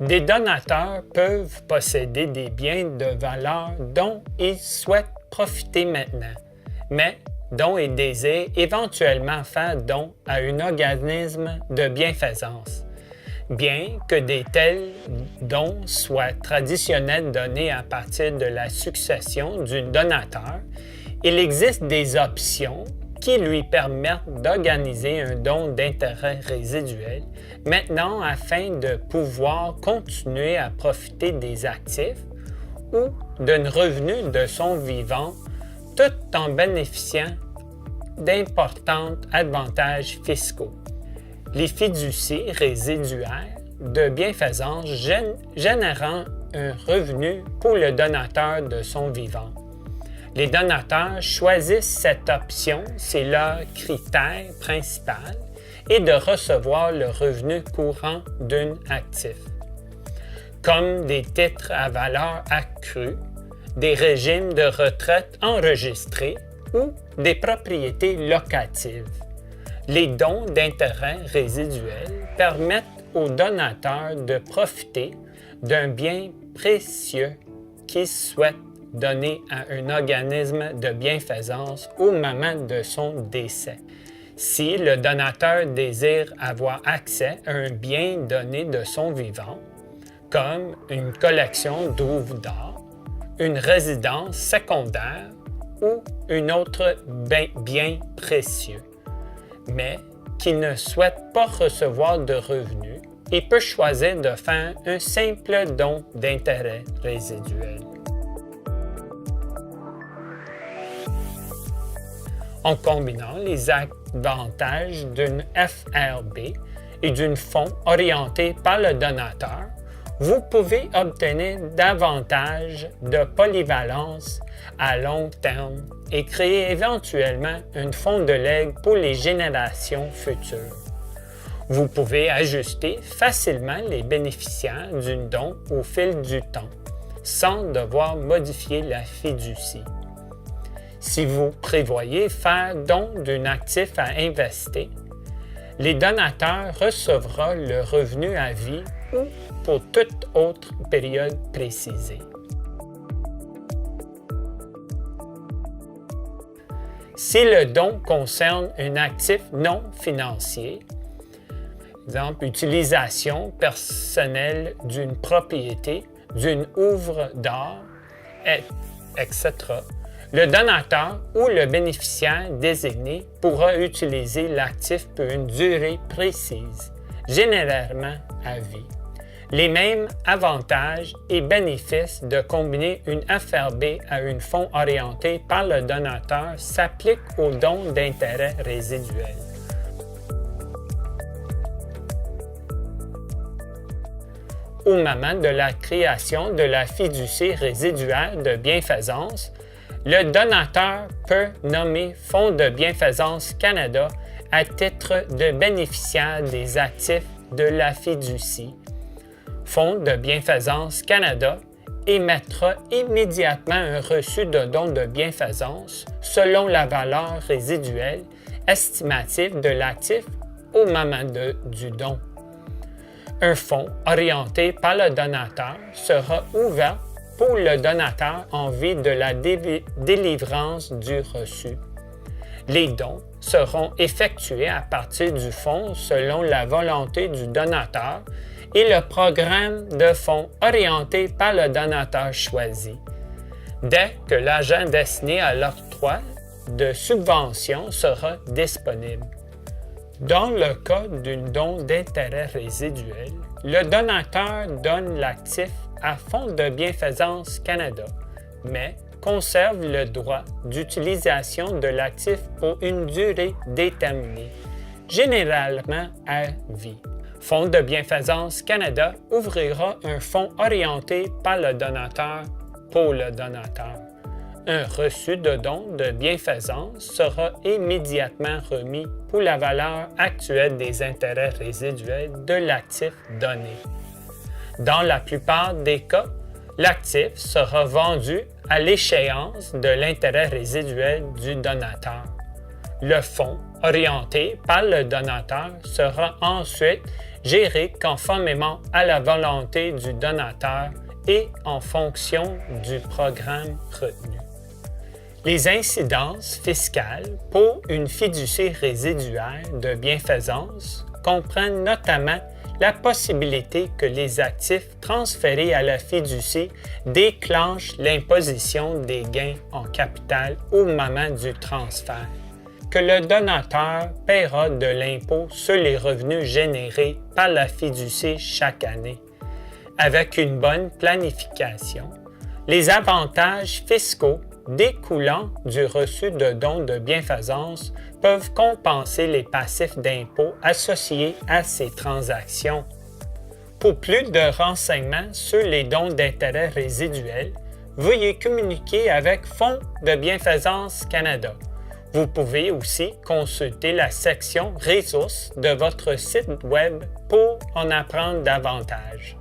Des donateurs peuvent posséder des biens de valeur dont ils souhaitent profiter maintenant, mais dont ils désirent éventuellement faire don à un organisme de bienfaisance. Bien que des tels dons soient traditionnels donnés à partir de la succession du donateur, il existe des options qui lui permettent d'organiser un don d'intérêt résiduel maintenant afin de pouvoir continuer à profiter des actifs ou d'un revenu de son vivant tout en bénéficiant d'importants avantages fiscaux. Les fiducies résiduaires de bienfaisance générant un revenu pour le donateur de son vivant. Les donateurs choisissent cette option si leur critère principal est de recevoir le revenu courant d'un actif, comme des titres à valeur accrue, des régimes de retraite enregistrés ou des propriétés locatives. Les dons d'intérêt résiduel permettent aux donateurs de profiter d'un bien précieux qu'ils souhaitent donner à un organisme de bienfaisance au moment de son décès. Si le donateur désire avoir accès à un bien donné de son vivant, comme une collection d'œuvres d'art, une résidence secondaire ou un autre bien précieux, mais qui ne souhaite pas recevoir de revenus, il peut choisir de faire un simple don d'intérêt résiduel. En combinant les avantages d'une FRB et d'un fonds orienté par le donateur, vous pouvez obtenir davantage de polyvalence à long terme et créer éventuellement un fonds de legs pour les générations futures. Vous pouvez ajuster facilement les bénéficiaires d'un don au fil du temps, sans devoir modifier la fiducie. Si vous prévoyez faire don d'un actif à investir, les donateurs recevront le revenu à vie ou pour toute autre période précisée. Si le don concerne un actif non financier, exemple utilisation personnelle d'une propriété, d'une œuvre d'art, etc., le donateur ou le bénéficiaire désigné pourra utiliser l'actif pour une durée précise, généralement à vie. Les mêmes avantages et bénéfices de combiner une FRB à un fonds orienté par le donateur s'appliquent aux dons d'intérêt résiduel. Au moment de la création de la fiducie résiduelle de bienfaisance, le donateur peut nommer Fonds de bienfaisance Canada à titre de bénéficiaire des actifs de la fiducie. Fonds de bienfaisance Canada émettra immédiatement un reçu de don de bienfaisance selon la valeur résiduelle estimative de l'actif au moment du don. Un fonds orienté par le donateur sera ouvert pour le donateur en vue de la délivrance du reçu. Les dons seront effectués à partir du fonds selon la volonté du donateur et le programme de fonds orienté par le donateur choisi. Dès que l'argent destiné à l'octroi de subvention sera disponible. Dans le cas d'un don d'intérêt résiduel, le donateur donne l'actif à Fonds de bienfaisance Canada, mais conserve le droit d'utilisation de l'actif pour une durée déterminée, généralement à vie. Fonds de bienfaisance Canada ouvrira un fonds orienté par le donateur pour le donateur. Un reçu de don de bienfaisance sera immédiatement remis pour la valeur actuelle des intérêts résiduels de l'actif donné. Dans la plupart des cas, l'actif sera vendu à l'échéance de l'intérêt résiduel du donateur. Le fonds orienté par le donateur sera ensuite géré conformément à la volonté du donateur et en fonction du programme retenu. Les incidences fiscales pour une fiducie résiduaire de bienfaisance comprennent notamment la possibilité que les actifs transférés à la fiducie déclenchent l'imposition des gains en capital au moment du transfert, que le donateur paiera de l'impôt sur les revenus générés par la fiducie chaque année. Avec une bonne planification, les avantages fiscaux découlant du reçu de dons de bienfaisance peuvent compenser les passifs d'impôt associés à ces transactions. Pour plus de renseignements sur les dons d'intérêt résiduels, veuillez communiquer avec Fonds de bienfaisance Canada. Vous pouvez aussi consulter la section ressources de votre site web pour en apprendre davantage.